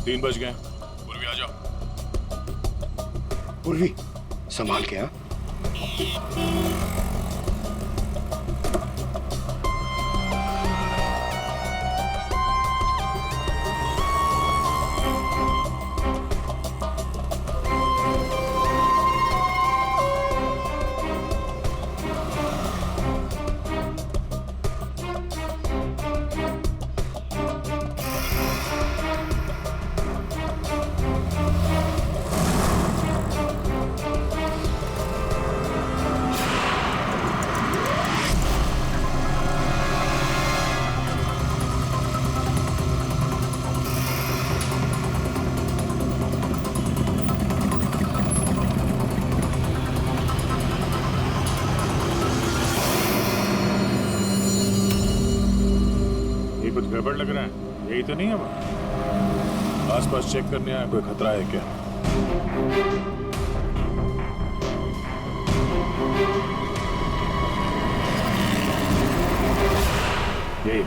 3 बज गए। पूर्वी आ जाओ। पूर्वी संभाल के। हाँ कुछ गड़बड़ लग रहा है। यही तो नहीं है वो? आसपास चेक करने आया, कोई खतरा है क्या? यही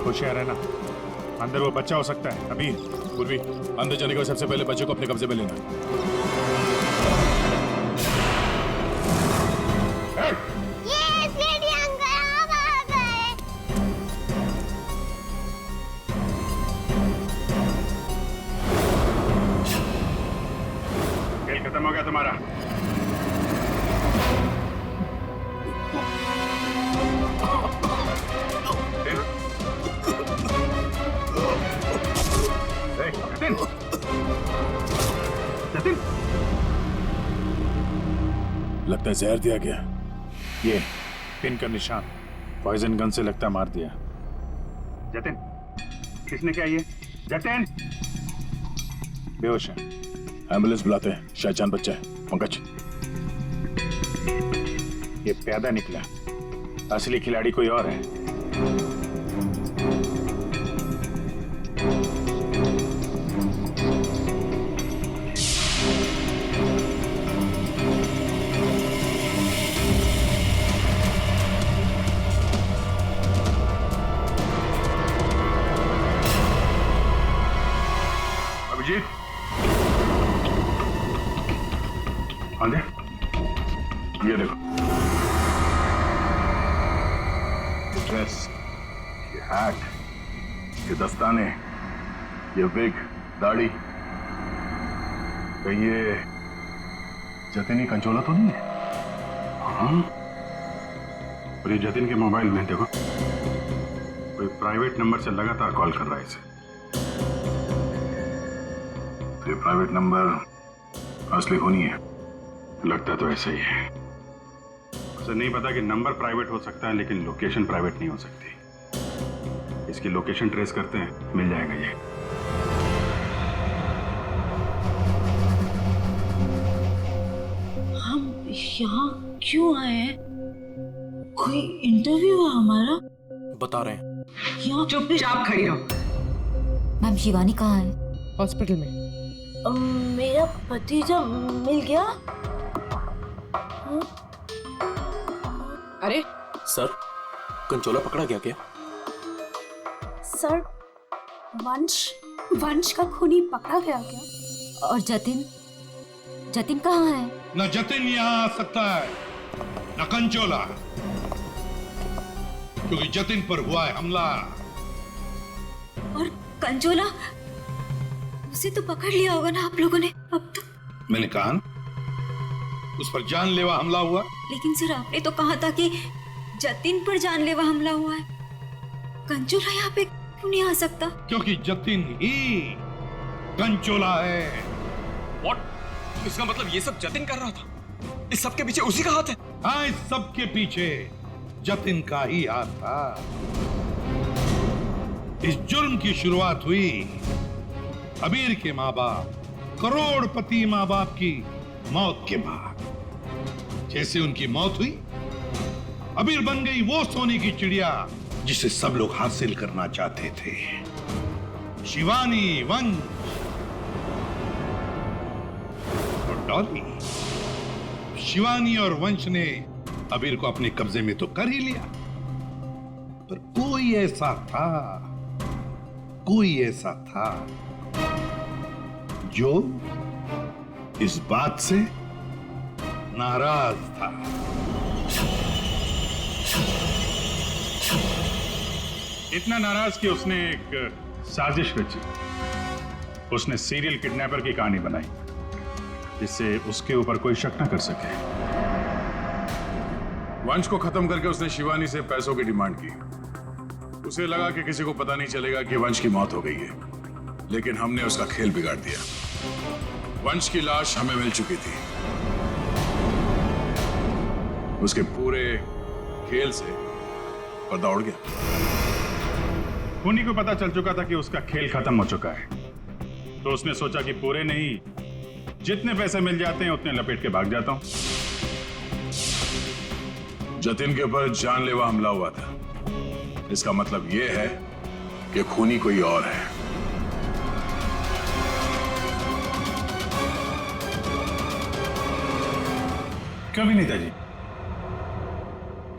होशियार रहना। अंदर वो बच्चा हो सकता है। अभी पूर्वी, अंदर जाने के बाद सबसे पहले बच्चे को अपने कब्जे में लेना। खेल खत्म हो गया तुम्हारा। जतिन, लगता है जहर दिया गया। ये पिन का निशान पॉइजन गन से लगता मार दिया। जतिन, किसने क्या ये? जतिन बेहोश है। एम्बुलेंस बुलाते हैं, शायद जान बच्चा है। पंकज, ये प्यादा निकला, असली खिलाड़ी कोई और है। अभिजीत, आंधे, ये देखो, ड्रेस, ये हैट, ये दस्ताने, ये विग, दाढ़ी, ये जतिन कंचोला तो नहीं है? हाँ, और ये जतिन के मोबाइल में देखो, कोई प्राइवेट नंबर से लगातार कॉल कर रहा है इसे। तो ये प्राइवेट नंबर असली होनी है, लगता तो ऐसा ही है। उसे नहीं पता कि नंबर प्राइवेट हो सकता है, लेकिन लोकेशन प्राइवेट नहीं हो सकती। इसकी लोकेशन ट्रेस करते हैं, मिल जाएगा ये। हम यहाँ क्यों आए हैं? कोई इंटरव्यू है हमारा? बता रहे हैं। यहाँ चुपचाप खड़ी रहो। मैम शिवानी कहाँ है? हॉस्पिटल में। मेरा भतीजा मिल गया। अरे सर, कंचोला पकड़ा गया क्या? सर, वंश का खूनी पकड़ा गया क्या? और जतिन? जतिन कहाँ है? न जतिन यहाँ आ सकता है, न कंचोला, क्योंकि जतिन पर हुआ है हमला। और कंचोला? उसे तो पकड़ लिया होगा ना आप लोगों ने अब तो। मैंने कहा ना, उस पर जानलेवा हमला हुआ। लेकिन सर, आपने तो कहा था कि जतिन पर जानलेवा हमला हुआ है। कंचोला यहाँ पे क्यों नहीं आ सकता? क्योंकि जतिन ही कंचोला है। What? इसका मतलब ये सब जतिन कर रहा था? इस सब के पीछे उसी का हाथ है? हाँ, इस सब के पीछे जतिन का ही हाथ था। इस जुर्म की शुरुआत हुई अबीर के माँ बाप, करोड़पति माँ बाप की मौत के बाद। जैसे उनकी मौत हुई, अबीर बन गई वो सोने की चिड़िया जिसे सब लोग हासिल करना चाहते थे, शिवानी, वंश और डॉली। शिवानी और वंश ने अबीर को अपने कब्जे में तो कर ही लिया, पर कोई ऐसा था जो इस बात से नाराज था। इतना नाराज कि उसने एक साजिश रची। उसने सीरियल किडनैपर की कहानी बनाई जिससे उसके ऊपर कोई शक न कर सके। वंश को खत्म करके उसने शिवानी से पैसों की डिमांड की। उसे लगा कि किसी को पता नहीं चलेगा कि वंश की मौत हो गई है, लेकिन हमने उसका खेल बिगाड़ दिया। वंश की लाश हमें मिल चुकी थी। उसके पूरे खेल से पर्दा उड़ गया। खूनी को पता चल चुका था कि उसका खेल खत्म हो चुका है, तो उसने सोचा कि पूरे नहीं, जितने पैसे मिल जाते हैं उतने लपेट के भाग जाता हूं। जतिन के ऊपर जानलेवा हमला हुआ था। इसका मतलब यह है कि खूनी कोई और है। क्यों विनीता जी,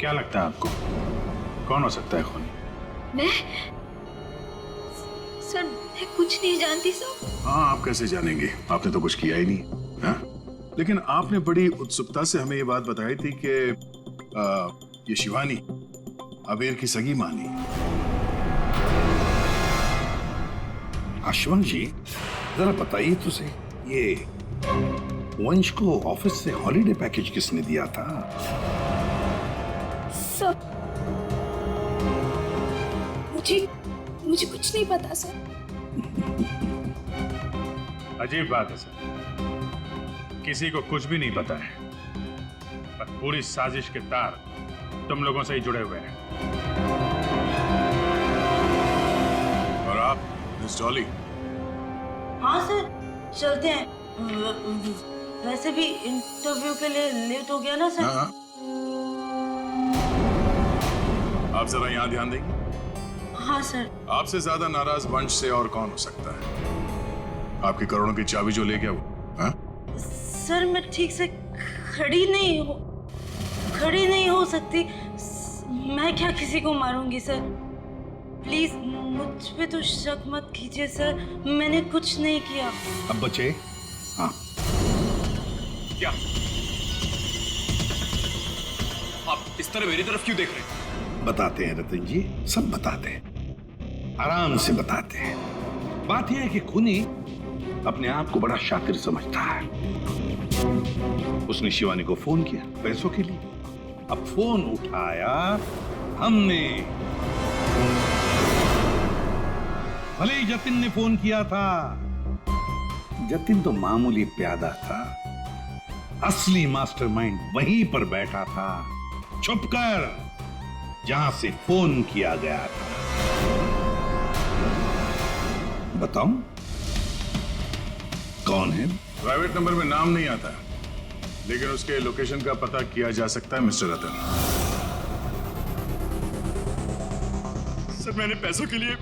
क्या लगता है आपको कौन हो सकता है खूनी? मैं सर, मैं कुछ नहीं जानती सर। हाँ, आप कैसे जानेंगे? आपने तो कुछ किया ही नहीं। हाँ? लेकिन आपने बड़ी उत्सुकता से हमें ये बात बताई थी कि ये शिवानी अबीर की सगी मानी। अश्वंश जी, जरा बताइए तो सही, ये वंश को ऑफिस से हॉलिडे पैकेज किसने दिया था? सर, मुझे कुछ नहीं पता सर। अजीब बात है सर, किसी को कुछ भी नहीं पता है, पर पूरी साजिश के तार तुम लोगों से ही जुड़े हुए हैं। और आप मिस डॉली? हाँ सर, चलते हैं। वैसे भी इंटरव्यू के लिए लेट हो गया ना सर। हाँ। आप जरा यहाँ ध्यान देंगे। हाँ सर। आपसे ज्यादा नाराज वंश से और कौन हो सकता है? आपकी करोड़ों की चाबी जो ले गया वो। हाँ? सर, मैं ठीक से खड़ी नहीं हो सकती। मैं क्या किसी को मारूंगी सर? प्लीज मुझ पे तो शक मत कीजिए सर, मैंने कुछ नहीं किया। अब बचे? हाँ। क्या आप इस तरह मेरी तरफ क्यों देख रहे हैं? बताते हैं रतन जी, सब बताते हैं, आराम से बताते हैं। बात यह है कि खूनी अपने आप को बड़ा शातिर समझता है। उसने शिवानी को फोन किया पैसों के लिए। अब फोन उठाया हमने। भले ही जतिन ने फोन किया था, जतिन तो मामूली प्यादा था। असली मास्टरमाइंड वहीं पर बैठा था, छुपकर, जहां से फोन किया गया था। बताऊं कौन है? प्राइवेट नंबर में नाम नहीं आता, लेकिन उसके लोकेशन का पता किया जा सकता है मिस्टर रतन। सर, मैंने पैसों के लिए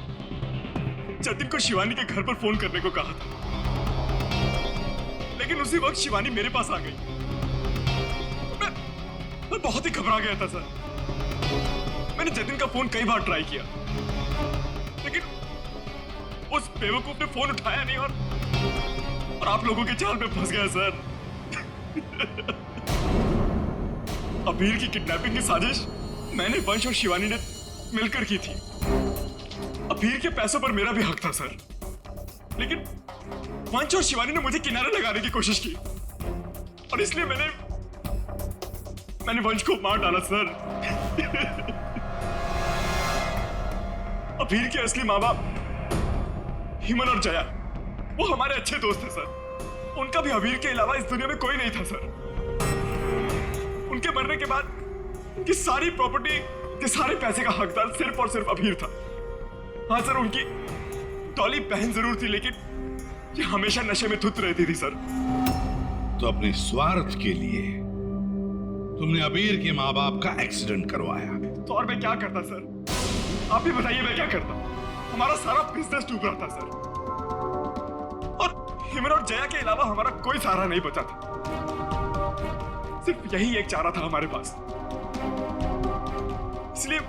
जतिन को शिवानी के घर पर फोन करने को कहा था, लेकिन उसी वक्त शिवानी मेरे पास आ गई। मैं बहुत ही घबरा गया था सर। मैंने जतिन का फोन कई बार ट्राई किया, लेकिन उस बेवकूफ ने फोन उठाया नहीं और आप लोगों के जाल में फंस गया सर। अबीर की किडनैपिंग की साजिश मैंने, वंश और शिवानी ने मिलकर की थी। अबीर के पैसों पर मेरा भी हक था सर, लेकिन वंश और शिवानी ने मुझे किनारे लगाने की कोशिश की और इसलिए मैंने वंश को मार डाला सर। अबीर के असली माँ बाप हिमन और जया, वो हमारे अच्छे दोस्त थे सर। उनका भी अबीर के अलावा इस दुनिया में कोई नहीं था सर। उनके मरने के बाद उनकी सारी प्रॉपर्टी के सारे पैसे का हकदार सिर्फ और सिर्फ अभीर था। हाँ सर, उनकी डॉली बहन जरूर थी, लेकिन ये हमेशा नशे में धुत रहती थी सर। तो अपने स्वार्थ के लिए तुमने अबीर के माँ बाप का एक्सीडेंट करवाया। तो और मैं क्या करता सर? आप ही बताइए, मैं क्या करता? हमारा सारा बिजनेस डूब रहा था सर, और हिमन और जया के अलावा हमारा कोई सहारा नहीं बचा था। सिर्फ यही एक चारा था हमारे पास। इसलिए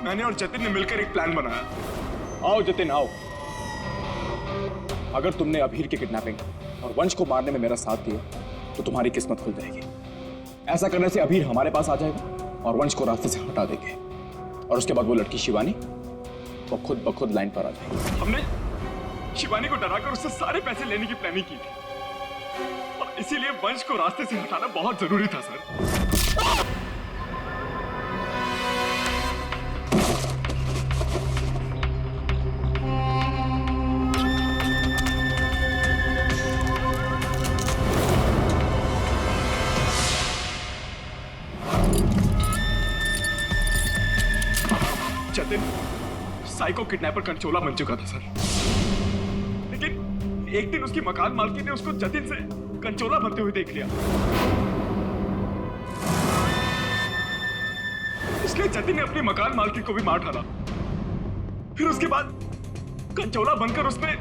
मैंने और जतिन ने मिलकर एक प्लान बनाया। आओ जतिन आओ। अगर तुमने अभीर की किडनैपिंग और वंश को मारने में मेरा साथ दिया तो तुम्हारी किस्मत खुल जाएगी। ऐसा करने से अभीर हमारे पास आ जाएगा और वंश को रास्ते से हटा देंगे, और उसके बाद वो लड़की शिवानी वो खुद ब खुद लाइन पर आ जाएगी। हमने शिवानी को डराकर उससे सारे पैसे लेने की प्लानिंग की थी, और इसीलिए वंश को रास्ते से हटाना बहुत जरूरी था सर। जतिन साइको किडनैपर कंचोला बन चुका था सर, लेकिन एक दिन उसकी मकान मालकी ने उसको जतिन से कंचोला बनते हुए देख लिया। इसलिए जतिन ने अपनी मकान मालकी को भी मार डाला। फिर उसके बाद कंचोला बनकर उसने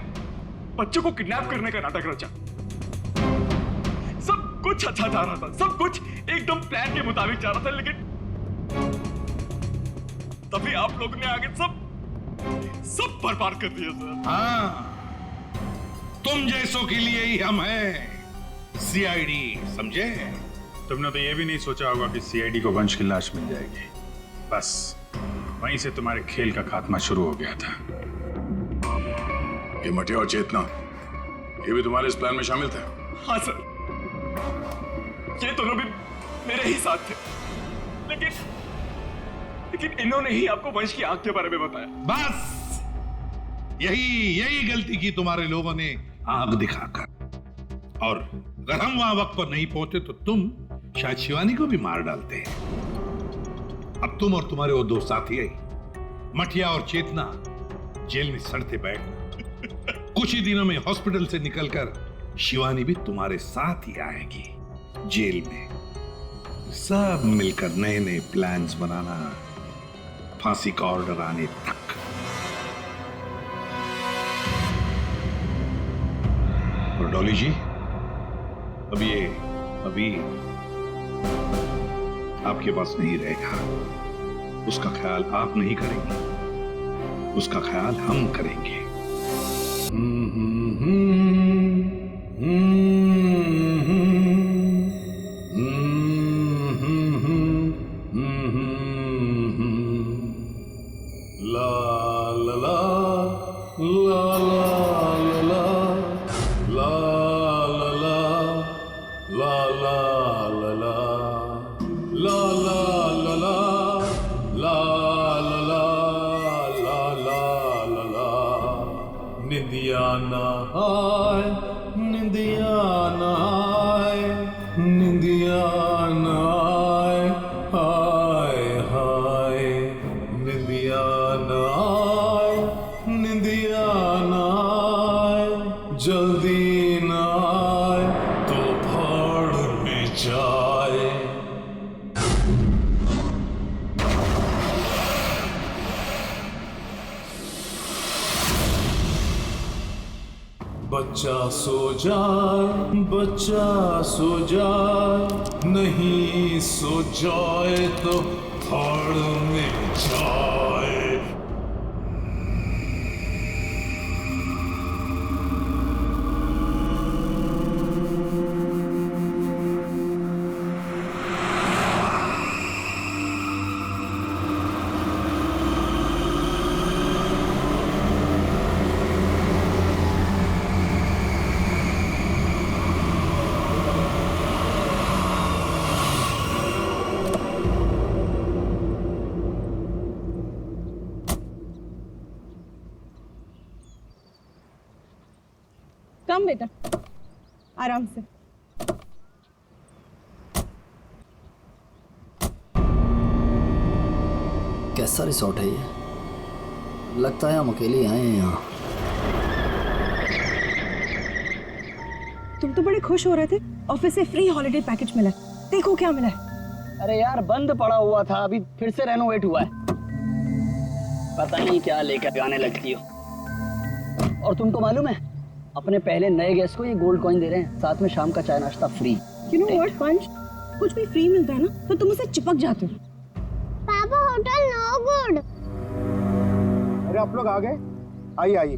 बच्चों को किडनैप करने का नाटक रचा। सब कुछ अच्छा जा रहा था, सब कुछ एकदम प्लान के मुताबिक जा रहा था, लेकिन तभी आप लोगों ने आगे सब बर्बाद कर दिया सर। हाँ, तुम जैसों के लिए ही हम हैं सीआईडी, समझे? तुमने तो ये भी नहीं सोचा होगा कि सीआईडी को वंश की लाश मिल जाएगी। बस वहीं से तुम्हारे खेल का खात्मा शुरू हो गया था। ये मटिया और चेतना, ये भी तुम्हारे इस प्लान में शामिल थे? हाँ सर, ये दोनों भी मेरे ही साथ थे, लेकिन इन्होंने ही आपको वंश की आंख के बारे में बताया। बस यही गलती की तुम्हारे लोगों ने आग दिखाकर। और अगर हम वहां वक्त पर नहीं पहुंचे तो तुम शायद शिवानी को भी मार डालते। अब तुम और तुम्हारे वो दो साथी मटिया और चेतना जेल में सड़ते बैठना। कुछ ही दिनों में हॉस्पिटल से निकलकर शिवानी भी तुम्हारे साथ ही आएगी जेल में। सब मिलकर नए नए प्लान्स बनाना, फांसी का ऑर्डर आने तक। और डॉली जी, अब ये अभी आपके पास नहीं रहेगा। उसका ख्याल आप नहीं करेंगे, उसका ख्याल हम करेंगे। बच्चा सो जाए, नहीं सो जाए तो फाड़ में जाए। कम बेटा, आराम से। कैसा रिसोर्ट है ये? लगता है हम अकेले आए हैं यहाँ। तुम तो बड़े खुश हो रहे थे, ऑफिस से फ्री हॉलिडे पैकेज मिला। देखो क्या मिला है। अरे यार बंद पड़ा हुआ था, अभी फिर से रेनोवेट हुआ है। पता नहीं क्या लेकर आने लगती हो। और तुमको मालूम है, अपने पहले नए गेस्ट को ये गोल्ड कॉइन दे रहे हैं, साथ में शाम का चाय नाश्ता फ्री। यू नो व्हाट पंच, कुछ भी फ्री मिलता है ना तो तुम उसे चिपक जाते हो। पापा होटल नो गुड। अरे आप लोग आ गए? आइए आइए,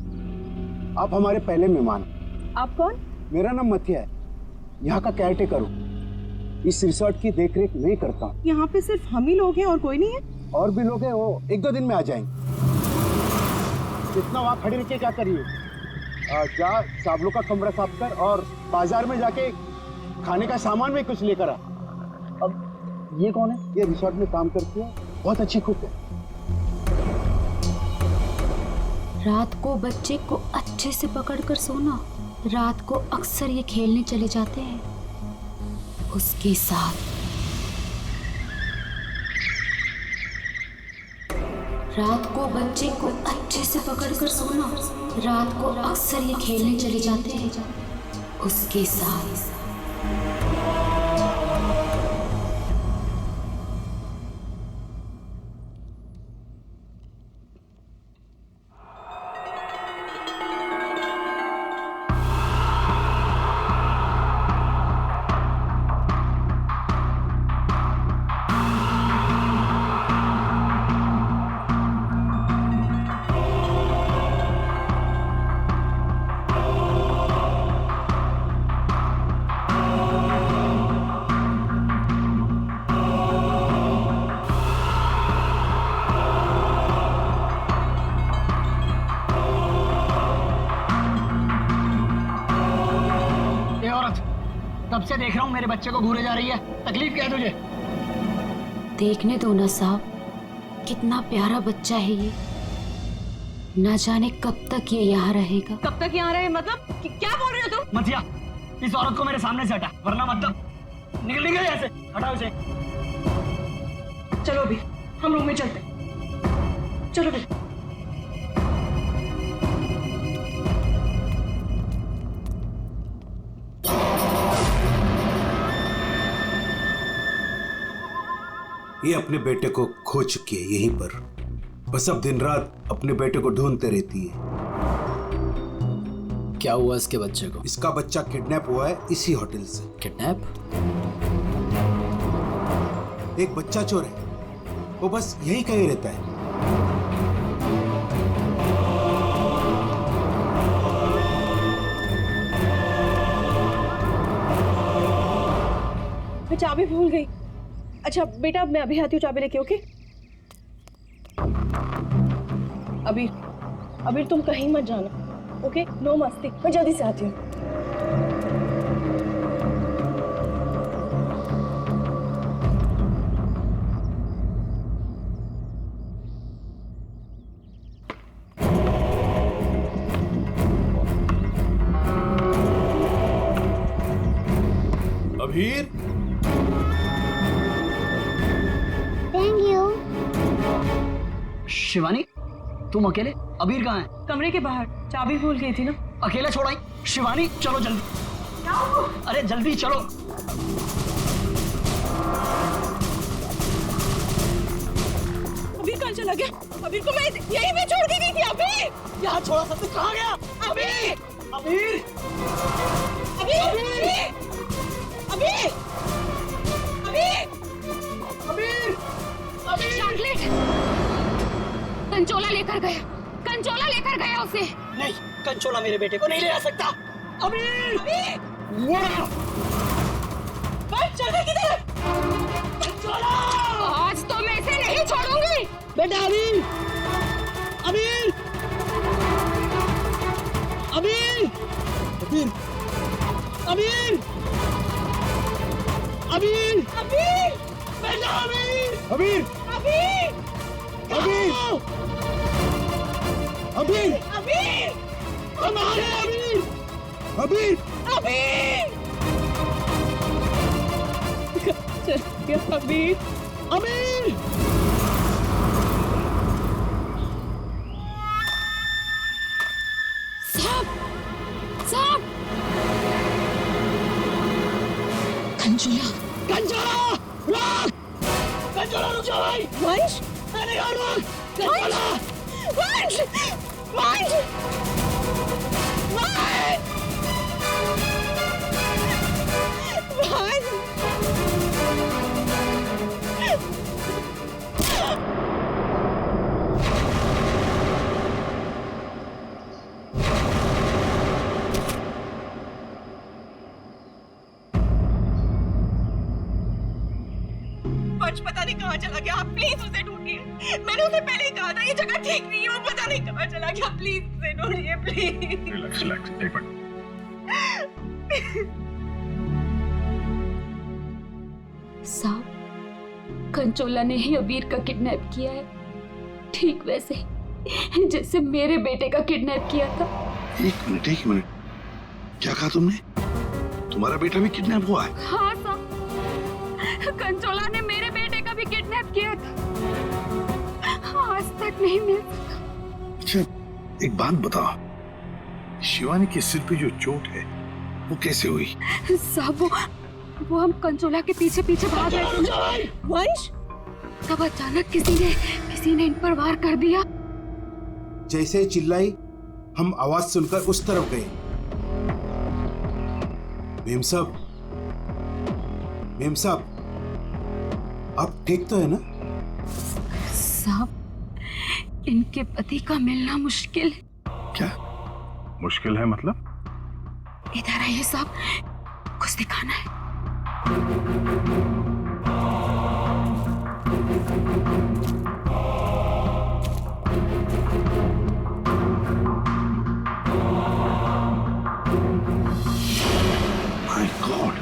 आप हमारे पहले मेहमान। आप कौन? मेरा नाम मथिया है, यहाँ का केयरटेकर हूँ। इस रिसोर्ट की देखरेख मैं करता हूँ। यहाँ पे सिर्फ हम ही लोग हैं और कोई नहीं है? और भी लोग हैं, वो 1-2 दिन में आ जाएंगे। इतना वहाँ खड़े रह के क्या करिए? जा साबलों का कमरा साफ कर और बाजार में जाके खाने का सामान भी कुछ लेकर आ। अब ये कौन है? ये रिसोर्ट में काम करती है, बहुत अच्छी कुक है। रात को बच्चे को अच्छे से पकड़कर सोना। रात को अक्सर ये खेलने चले जाते हैं उसके साथ। रात को बच्चे को अच्छे से पकड़कर सोना। रात को अक्सर ये खेलने चले जाते हैं उसके साथ। तब से देख रहा हूँ मेरे बच्चे को घूरे जा रही है। तकलीफ क्या है तुझे? देखने दो ना साहब, कितना प्यारा बच्चा है ये। ना जाने कब तक ये यहाँ रहेगा। कब तक यहाँ रहे मतलब? क्या बोल रहे हो तुम? मथिया, इस औरत को मेरे सामने से हटा, वरना मतलब निकल यहाँ से। हटाओ इसे। चलो अभी हम रूम में चलते। चलो भी। ये अपने बेटे को खो चुकी है यहीं पर। बस अब दिन रात अपने बेटे को ढूंढते रहती है। क्या हुआ इसके बच्चे को? इसका बच्चा किडनैप हुआ है इसी होटल से। किडनैप? एक बच्चा चोर है, वो बस यहीं कहीं रहता है। मैं चाबी भूल गई। अच्छा बेटा, मैं अभी आती हूँ चाबी लेके। ओके अभी तुम कहीं मत जाना। ओके, नो मस्ती। मैं जल्दी से आती हूँ। अभीर, शिवानी, तुम अकेले? अबीर कहाँ है? कमरे के बाहर, चाबी भूल गई थी ना। अकेले छोड़ाई? शिवानी चलो जल्दी। अरे जल्दी चलो। अबीर कहाँ चला गया? अबीर को मैं यहीं पे छोड़ के गई थी। अबीर यहाँ छोड़ा था, कहाँ गया? अबीर अबीर अबीर अबीर अबीर अबीर चॉकलेट कंचोला लेकर गया उसे। नहीं, कंचोला मेरे बेटे को नहीं ले आ सकता। अबीर चल किधर? कंचोला, आज तो मैं इसे नहीं छोड़ूंगी। बेटा अबीर अबीर अबीर अबीर अबीर अबीर अबीर बेटा अबीर अबीर अबीर अबीर अबीर अबीर हमारे अबीर अबीर अबीर अबीर अबीर अबीर साहब कंचोला कंचोला रुक कंचोला रुक जा भाई वंश अरे यार रुक कंचोला वंश वंश पता नहीं कहाँ चला गया, आप प्लीज उसे ढूंढिए। मैंने उसे पहले ही कहा था ये जगह ठीक नहीं है, वो पता नहीं कहाँ चला गया, प्लीज उसे ढूंढिए प्लीज। रिलैक्स रिलैक्स, एक मिनट। साहब कंचोला ने ही अबीर का किडनैप किया है, ठीक वैसे ही जैसे मेरे बेटे का किडनैप किया था। एक मिनट, क्या कहा तुमने? तुम्हारा बेटा भी किडनैप हुआ है? हाँ साहब, कंचोला ने मेरे बेटे का भी किडनैप किया था, आज तक नहीं मिल सका। अच्छा एक बात बताओ, शिवानी के सिर पे जो चोट है वो कैसे हुई? साहब वो हम कंचोला के पीछे पीछे भाग रहे थे वंश, तब अचानक किसी ने इन पर वार कर दिया। जैसे ही चिल्लाई हम आवाज सुनकर उस तरफ गए। मेम साहब आप ठीक तो है ना? साहब इनके पति का मिलना मुश्किल है। क्या मुश्किल है मतलब? इधर आइए साहब, कुछ दिखाना है। माय गॉड,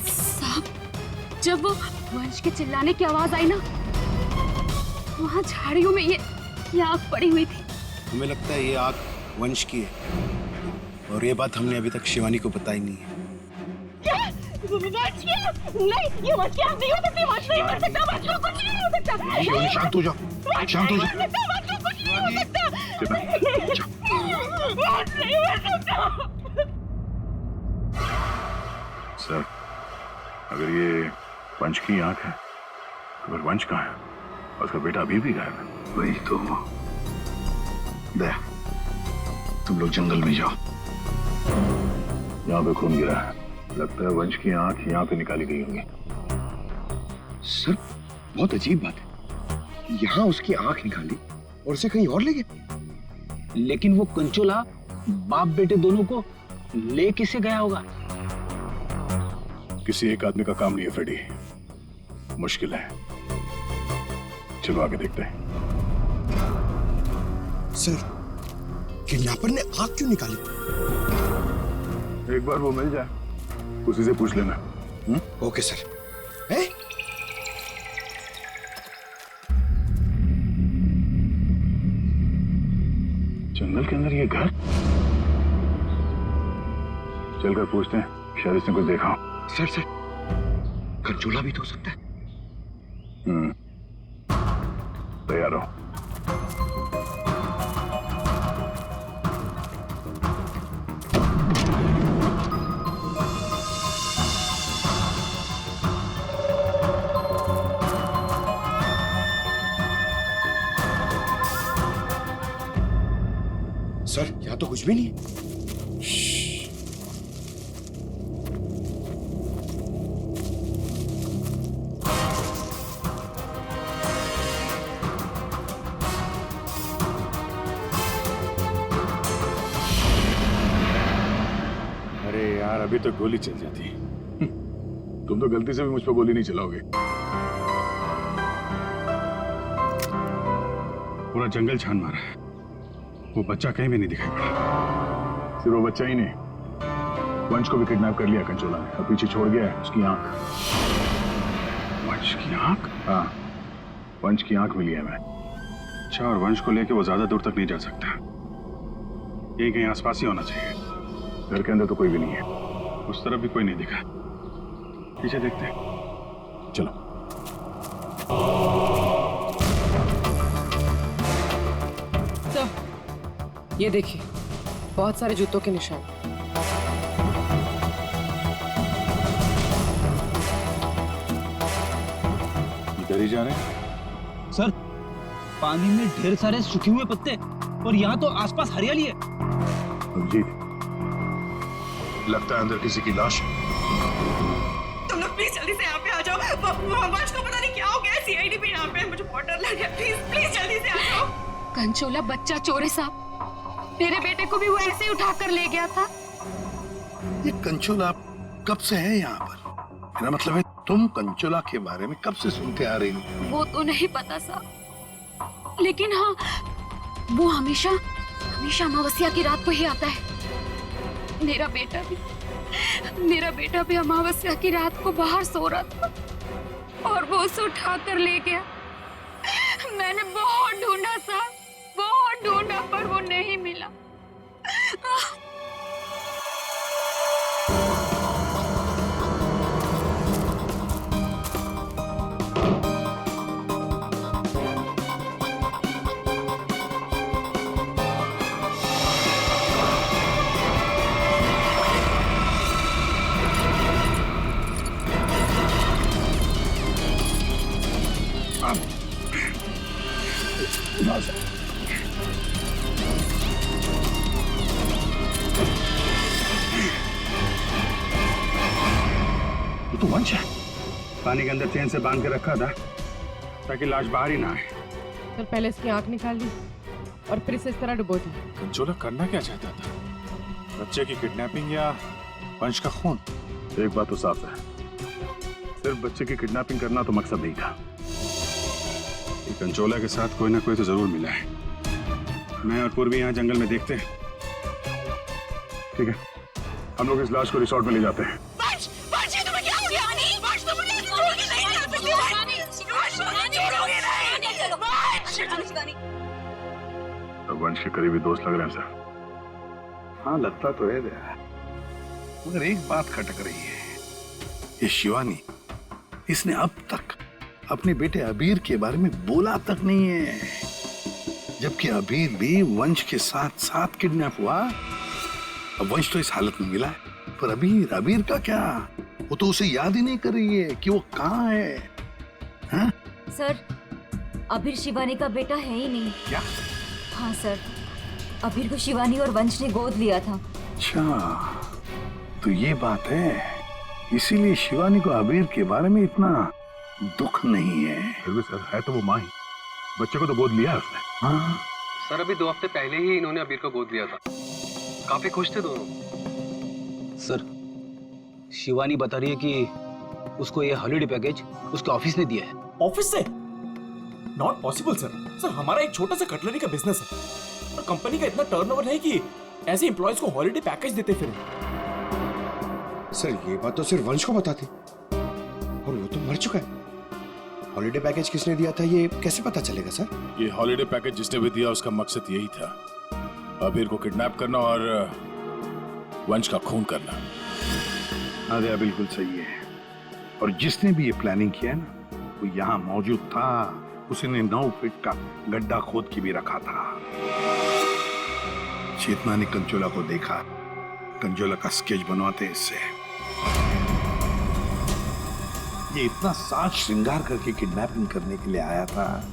साहब जब वो वंश के चिल्लाने की आवाज आई ना, वहां झाड़ियों में ये आग पड़ी हुई थी। हमें लगता है ये आग वंश की है, और ये बात हमने अभी तक शिवानी को बताई नहीं है। क्या? वंश किया? नहीं, ये वंश की आग नहीं हो सकती, वंश नहीं मर सकता, वंश को कुछ नहीं हो सकता। शिवानी शांत हो जाओ, शांत हो जाओ। वंश को कुछ नहीं हो सकता। वंश नहीं मर सकता। सर अगर ये वंश की आंख है तो फिर वंश कहाँ है? और उसका बेटा अभी भी गायब है। वही तो। दया तुम लोग जंगल में जाओ। यहाँ पे खून गिरा है, लगता है वंश की आंख यहाँ पे निकाली गई होंगी। सर बहुत अजीब बात है, यहाँ उसकी आंख निकाली और उसे कहीं और ले गए। लेकिन वो कंचोला बाप बेटे दोनों को ले किसे गया होगा? किसी एक आदमी का काम नहीं है फ्रेडी, मुश्किल है। चलो आगे देखते हैं। सर किडनैपर ने आंख क्यों निकाली? एक बार वो मिल जाए उसी से पूछ लेना। Okay sir. है? जंगल के अंदर ये घर? चलकर पूछते हैं, शायद इसने कुछ देखा हो। सर कंचोला भी तो हो सकता है। तैयार हो। सर यहाँ तो कुछ भी नहीं है। यार अभी तो गोली चल जाती। तुम तो गलती से भी मुझ पर गोली नहीं चलाओगे। पूरा जंगल छान मारा है, वो बच्चा कहीं भी नहीं दिखाई पड़ा। सिर्फ वो बच्चा ही नहीं, वंश को भी किडनैप कर लिया कंचोला ने और पीछे छोड़ गया है उसकी आंख। वंश की आंख? हाँ, वंश की आंख मिली है मैं। अच्छा, और वंश को लेके वो ज्यादा दूर तक नहीं जा सकता, यही कहीं आसपास ही होना चाहिए। घर के अंदर तो कोई भी नहीं है, उस तरफ भी कोई नहीं दिखा। पीछे देखते हैं, चलो। ये देखिए, बहुत सारे जूतों के निशान। इधर ही जा रहे हैं। सर, पानी में ढेर सारे सूखे हुए पत्ते और यहाँ तो आसपास हरियाली है। अभिजीत, लगता है अंदर किसी की लाश है। तुम लोग प्लीज जल्दी से यहाँ पे आ जाओ। वंश को पता नहीं क्या हो गया, सीआईडी भी यहाँ पे है, मुझे बहुत डर लग गया। प्लीज प्लीज जल्दी से आ जाओ। कंचोला बच्चा चोर है साहब, मेरे बेटे को भी वो ऐसे ही उठा कर ले गया था। ये कंचोला कब से है यहाँ पर? मेरा मतलब है तुम कंचोला के बारे में कब से सुनते आ रही हो? वो तो नहीं पता साहब, लेकिन हाँ, वो हमेशा अमावस्या की रात को ही आता है। मेरा बेटा भी अमावस्या की रात को बाहर सो रहा था और वो उसे उठा कर ले गया। मैंने बहुत ढूंढा साहब, बहुत ढूंढा, पर वो नहीं मिला। ये तो वंश है। पानी के अंदर चेन से बांध के रखा था ताकि लाश बाहर ही ना आए। सर, पहले इसकी आंख निकाल ली और फिर इसे इस तरह डुबो दी। कंचोला करना क्या चाहता था? बच्चे की किडनैपिंग या वंश का खून? एक बात तो साफ है, सिर्फ बच्चे की किडनैपिंग करना तो मकसद नहीं था। ये कंचोला के साथ कोई ना कोई तो जरूर मिला है। मैं और पूर्वी यहाँ जंगल में देखते हैं। ठीक है, हम लोग इस लाश को रिसोर्ट में ले जाते हैं। तो वंश के करीबी दोस्त लग रहे हैं सर। हाँ, लगता तो है मगर एक बात खटक रही है। ये शिवानी, इसने अब तक अपने बेटे अबीर के बारे में बोला तक नहीं है, जबकि अबीर भी वंश के साथ साथ किडनैप हुआ। अब वंश तो इस हालत में मिला है, पर अबीर का क्या? वो तो उसे याद ही नहीं कर रही है कि वो कहाँ है। हाँ? सर, अबीर शिवानी का बेटा है ही नहीं। क्या? हाँ सर, अबीर को शिवानी और वंश ने गोद लिया था। अच्छा, तो ये बात है, इसीलिए शिवानी को अबीर के बारे में इतना दुख नहीं है। फिर भी सर, है तो वो माँ ही। बच्चे को तो गोद लिया है उसने। हाँ सर, अभी 2 हफ्ते पहले ही इन्होंने अबीर को गोद लिया था। काफी खुश थे दोनों। सर, शिवानी बता रही है कि उसको ये हॉलिडे पैकेज उसके ऑफिस ने दिया है। ऑफिस से? Not possible sir. हमारा एक छोटा सा कटलरी का बिजनेस है और कंपनी का इतना टर्नओवर है कि ऐसे एम्प्लॉयज को हॉलिडे पैकेज देते फिर। सर, ये बात तो सिर्फ वंश को पता थी और वो तो मर चुका है। हॉलिडे पैकेज किसने दिया था ये कैसे पता चलेगा सर? ये हॉलिडे पैकेज जिसने भी दिया उसका मकसद यही था, अबीर को किडनैप करना और वंश का खून करना। अरे बिल्कुल सही है। और जिसने भी ये प्लानिंग किया है ना, वो यहाँ मौजूद था। उसने 9 फीट का गड्ढा खोद के भी रखा था। चेतना ने कंचोला को देखा, कंचोला का स्केच बनवाते इससे। ये इतना साज श्रृंगार करके किडनैपिंग करने के लिए आया था,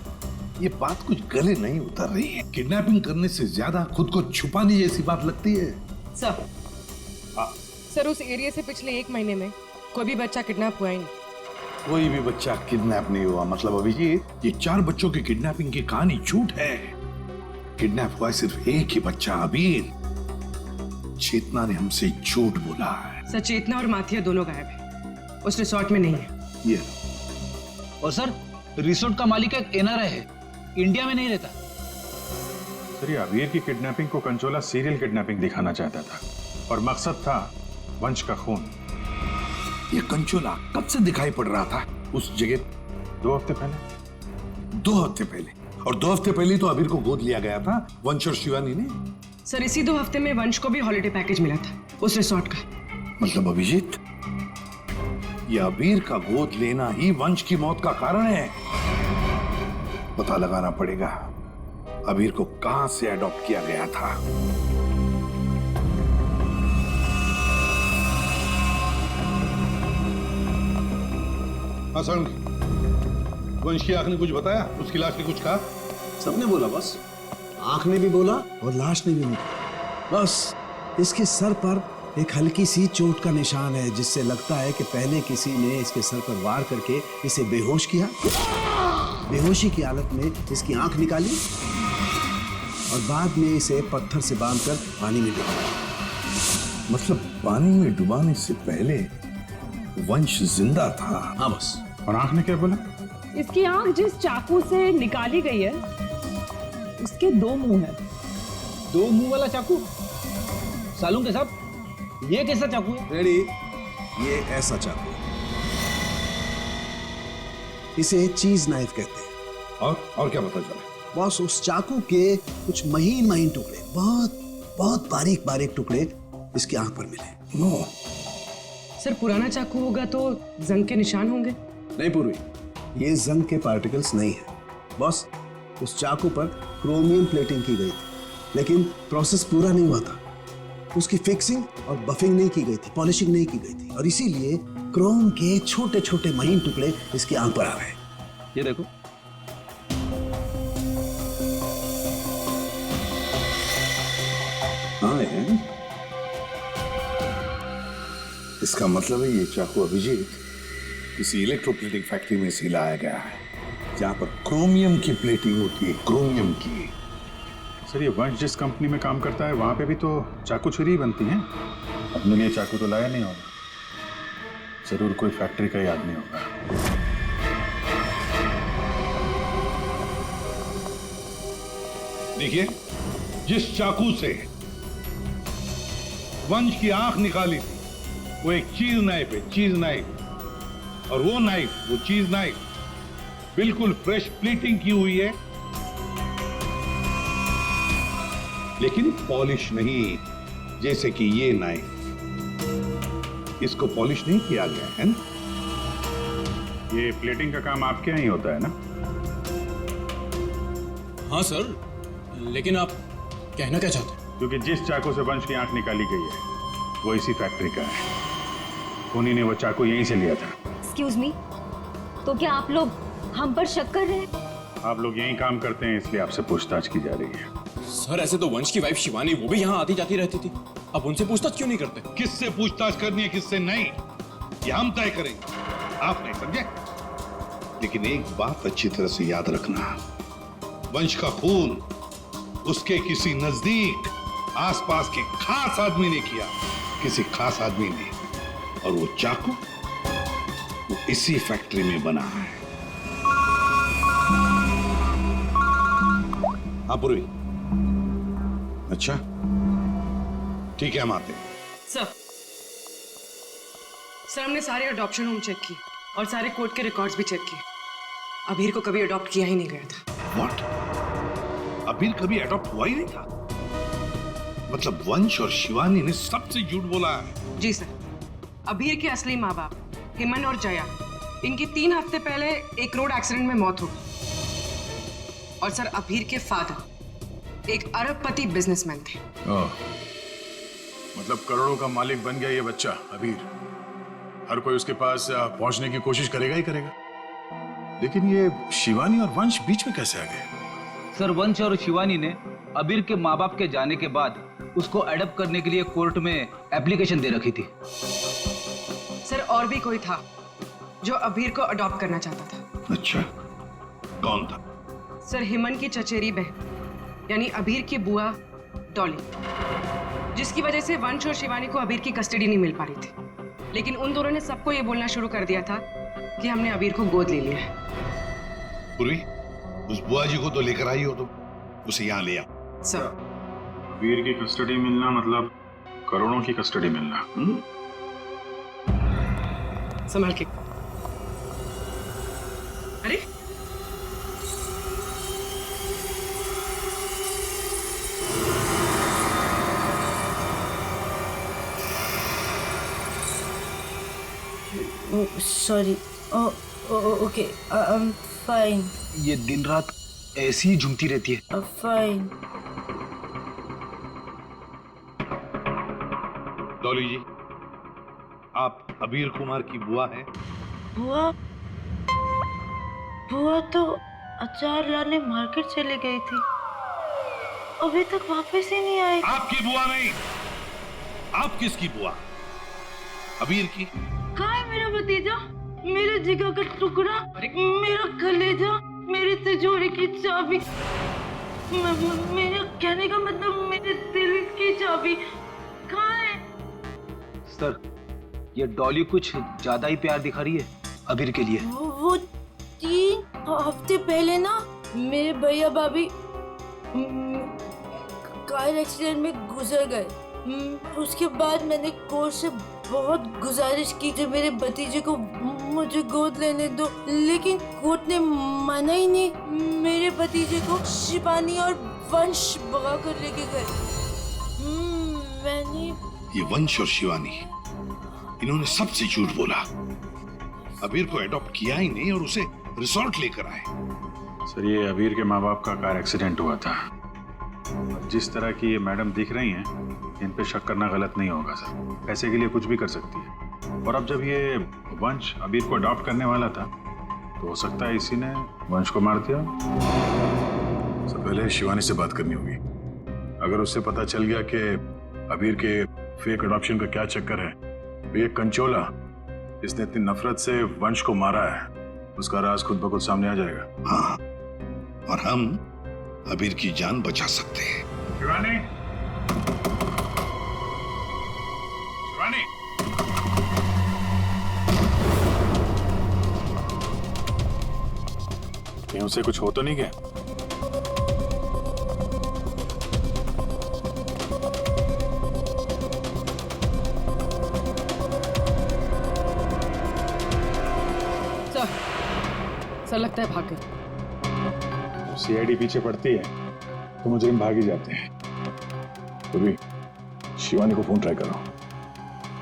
ये बात कुछ गले नहीं उतर रही है। किडनैपिंग करने से ज्यादा खुद को छुपाने जैसी बात लगती है। सर, सर, उस एरिया से पिछले 1 महीने में कोई भी बच्चा किडनैप हुआ ही नहीं। कोई भी बच्चा किडनैप नहीं हुआ? मतलब अभिजीत, ये 4 बच्चों की किडनैपिंग की कहानी झूठ है। किडनैप हुआ सिर्फ एक ही बच्चा, अबीर। चेतना ने हमसे झूठ बोला है। सर, चेतना और माथिया दोनों गायब है, उस रिसोर्ट में नहीं है। ये और सर, रिसोर्ट का मालिक एक एनआरआई है, इंडिया में नहीं रहता। सर, ये अबीर की किडनैपिंग को कंचोला सीरियल किडनैपिंग दिखाना चाहता था और मकसद था वंश का खून। ये कंचोला कब से दिखाई पड़ रहा था उस जगह? 2 हफ्ते पहले। 2 हफ्ते पहले? और 2 हफ्ते पहले तो अबीर को गोद लिया गया था वंश और शिवानी ने। सर, इसी 2 हफ्ते में वंश को भी हॉलिडे पैकेज मिला था उस रिसोर्ट का। मतलब अभिजीत, ये अबीर का गोद लेना ही वंश की मौत का कारण है। पता लगाना पड़ेगा अबीर को कहां से अडॉप्ट किया गया था। हाँ वंश की आंख ने कुछ बताया, उसकी लाश ने कुछ कहा? सबने बोला बस, आंख ने भी बोला और लाश ने भी बोला। बस इसके सर पर एक हल्की सी चोट का निशान है, जिससे लगता है कि पहले किसी ने इसके सर पर वार करके इसे बेहोश किया, बेहोशी की हालत में इसकी आंख निकाली और बाद में इसे पत्थर से बांधकर पानी में डुबाया। मतलब पानी में डुबाने से पहले वंश जिंदा था। हाँ बस। और आंख ने क्या बोला? इसकी आंख जिस चाकू से निकाली गई है उसके 2 मुंह हैं। 2 मुंह वाला चाकू? सालून के साहब, ये कैसा चाकू है? रेडी, ये ऐसा चाकू है। इसे चीज नाइफ कहते हैं। और क्या पता चला? बॉस, उस चाकू के कुछ महीन महीन टुकड़े, बहुत बहुत बारीक बारीक टुकड़े इसकी आंख पर मिले। नो सर, पुराना चाकू होगा तो जंग के निशान होंगे। नहीं पूर्वी, ये जंग के पार्टिकल्स नहीं है। बॉस, उस चाकू पर क्रोमियम प्लेटिंग की गई थी, लेकिन प्रोसेस पूरा नहीं हुआ था। उसकी फिक्सिंग और बफिंग नहीं की गई थी, पॉलिशिंग नहीं की गई थी, और इसीलिए क्रोम के छोटे छोटे महीन टुकड़े इसकी आंख पर आ गए। ये देखो, हाँ है। इसका मतलब है ये चाकू अभिजीत किसी इलेक्ट्रोप्लेटिंग फैक्ट्री में से लाया गया है, जहां पर क्रोमियम की प्लेटिंग होती है, क्रोमियम की। सर, ये वंश जिस कंपनी में काम करता है वहां पे भी तो चाकू छुरी ही बनती हैं। अपने लिए चाकू तो लाया नहीं होगा, जरूर कोई फैक्ट्री का ही आदमी होगा। देखिए, जिस चाकू से वंश की आंख निकाली थी वो एक चीज नाइफ है, चीज नाइफ। और वो नाइफ, वो चीज नाइफ बिल्कुल फ्रेश प्लेटिंग की हुई है, लेकिन पॉलिश नहीं, जैसे कि ये नाइफ, इसको पॉलिश नहीं किया गया है ना। ये प्लेटिंग का काम आपके यहाँ ही होता है ना? हाँ सर, लेकिन आप कहना क्या चाहते हैं? क्योंकि जिस चाकू से वंश की आंख निकाली गई है वो इसी फैक्ट्री का है। उन्हीं ने वो चाकू यहीं से लिया था। एक्सक्यूज मी, तो क्या आप लोग हम पर शक कर रहे हैं? आप लोग यहीं काम करते हैं इसलिए आपसे पूछताछ की जा रही है। सर, ऐसे तो वंश की वाइफ शिवानी, वो भी यहाँ आती जाती रहती थी, अब उनसे पूछताछ क्यों नहीं करते? किससे पूछताछ करनी है, किससे नहीं, ये हम तय करेंगे, आप नहीं समझे। लेकिन एक बात अच्छी तरह से याद रखना, वंश का खून उसके किसी नजदीक आसपास के खास आदमी ने किया, किसी खास आदमी ने, और वो चाकू वो इसी फैक्ट्री में बना है। हाँ पूर्वी, अच्छा ठीक है, हम आते हैं। सर, हमने सारे अडॉप्शन होम चेक किए और सारे कोर्ट के रिकॉर्ड्स भी चेक किए। अबीर को कभी अडॉप्ट किया ही नहीं गया था। व्हाट? अबीर कभी अडॉप्ट हुआ ही नहीं था? मतलब वंश और शिवानी ने सबसे झूठ बोला है? जी सर, अबीर के असली माँ बाप हेमन और जया, इनकी 3 हफ्ते पहले एक रोड एक्सीडेंट में मौत हो गई। और सर, अबीर के फादर एक अरबपति बिजनेसमैन थे। मतलब करोड़ों का मालिक बन गया ये बच्चा अबीर। हर कोई उसके पास पहुंचने की कोशिश करेगा ही करेगा। लेकिन ये शिवानी और वंश बीच में कैसे आ गए? सर, वंश और शिवानी ने अबीर के माँ बाप के जाने के बाद उसको अडॉप्ट करने के लिए कोर्ट में एप्लीकेशन दे रखी थी। सर, और भी कोई था जो अबीर को अडॉप्ट करना चाहता था। अच्छा, कौन था? सर, हेमन की चचेरी बहन यानी अबीर की बुआ डॉली, जिसकी वजह से वंश और शिवानी को अबीर की कस्टडी नहीं मिल पा रही थी। लेकिन उन दोनों ने सबको ये बोलना शुरू कर दिया था कि हमने अबीर को गोद ले लिया है। पूर्वी, उस बुआ जी को तो लेकर आई हो, तो उसे यहाँ ले आ। सर, अबीर की कस्टडी मिलना मतलब करोड़ों की कस्टडी मिलना। संभाल के। अरे sorry. Okay, I am fine. ये दिन रात ऐसी ही झूमती रहती है। फाइन। डॉली जी, आप अबीर कुमार की बुआ हैं? बुआ? बुआ तो अचार लाने मार्केट चली गई थी, अभी तक वापस ही नहीं आई। आपकी बुआ नहीं, आप किसकी बुआ? अबीर की? कहाँ है मेरा भतीजा, मेरे जिगर का टुकड़ा, मेरा कलेजा, मेरी तिजोरी की चाबी, मेरे कहने का मतलब मेरे दिल की चाबी कहाँ है? सर, ये डॉली कुछ ज्यादा ही प्यार दिखा रही है अबीर के लिए। वो 3 हफ्ते पहले ना मेरे भैया भाभी कार एक्सीडेंट में गुजर गए। उसके बाद मैंने कोर्ट से बहुत गुजारिश की कि मेरे भतीजे को मुझे गोद लेने दो, लेकिन कोर्ट ने माना ही नहीं। मेरे भतीजे को शिवानी और वंश भगा कर लेके गए। मैंने ये वंश और शिवानी, इन्होंने सबसे झूठ बोला। अबीर को एडॉप्ट किया ही नहीं और उसे रिसोर्ट लेकर आए। सर, ये अबीर के माँ बाप का कार एक्सीडेंट हुआ था। जिस तरह की ये मैडम दिख रही हैं, इन पे शक करना गलत नहीं होगा सर। पैसे के लिए कुछ भी कर सकती है। और अब जब ये वंश अबीर को अडॉप्ट करने वाला था, तो हो सकता है इसी ने वंश को मार दिया। सबसे पहले शिवानी से बात करनी होगी। अगर उससे पता चल गया कि अबीर के फेक अडॉप्शन का क्या चक्कर है, तो ये कंचोला जिसने इतनी नफरत से वंश को मारा है, उसका राज खुद ब खुद सामने आ जाएगा। हाँ, और हम अबीर की जान बचा सकते हैं। शिवानी, शिवानी, कहीं उसे कुछ हो तो नहीं गया? सर लगता है भाग गए। सीआईडी पीछे पड़ती है तो मुजरिम भाग ही जाते हैं। तो भी शिवानी को फोन ट्राई करो।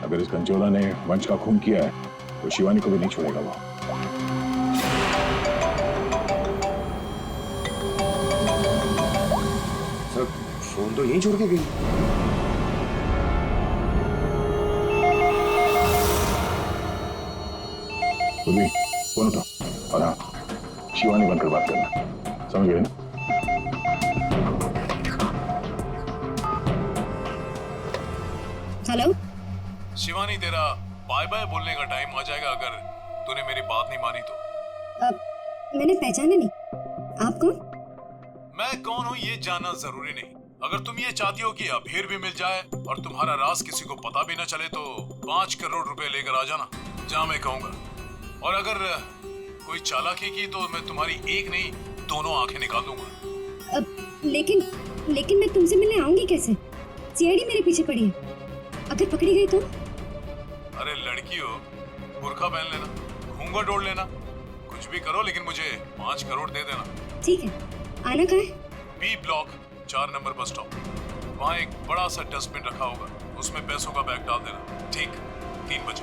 अगर इस कंचोला ने वंश का खून किया है तो शिवानी को भी नहीं छोड़ेगा वो। सर, फोन तो यहीं छोड़ के गई। तो भी फोन उठा और हाँ, शिवानी बनकर बात करना, समझ गए ना? हेलो शिवानी, तेरा बाय बाय बोलने का टाइम आ जाएगा अगर तूने मेरी बात नहीं मानी तो। मैंने पहचाना नहीं, आप कौन? मैं कौन हूँ ये जानना जरूरी नहीं। अगर तुम ये चाहती हो कि अबीर भी मिल जाए और तुम्हारा राज किसी को पता भी न चले, तो 5 करोड़ रुपए लेकर आ जाना, जहाँ मैं कहूँगा। और अगर कोई चालाकी की तो मैं तुम्हारी एक नहीं 2 आंखें निकाल दूंगा। लेकिन मैं तुमसे मिलने आऊंगी कैसे? सीआईडी मेरे पीछे पड़ी है, अगर पकड़ी गई तो? अरे लड़की हो, बुर्का पहन लेना, घूंघट ओढ़ लेना, कुछ भी करो, लेकिन मुझे 5 करोड़ दे देना। ठीक है, आना कहाँ है? B block 4 number bus stop. वहाँ एक बड़ा सा डस्टबिन रखा होगा, उसमें पैसों का बैग डाल देना। ठीक 3 बजे।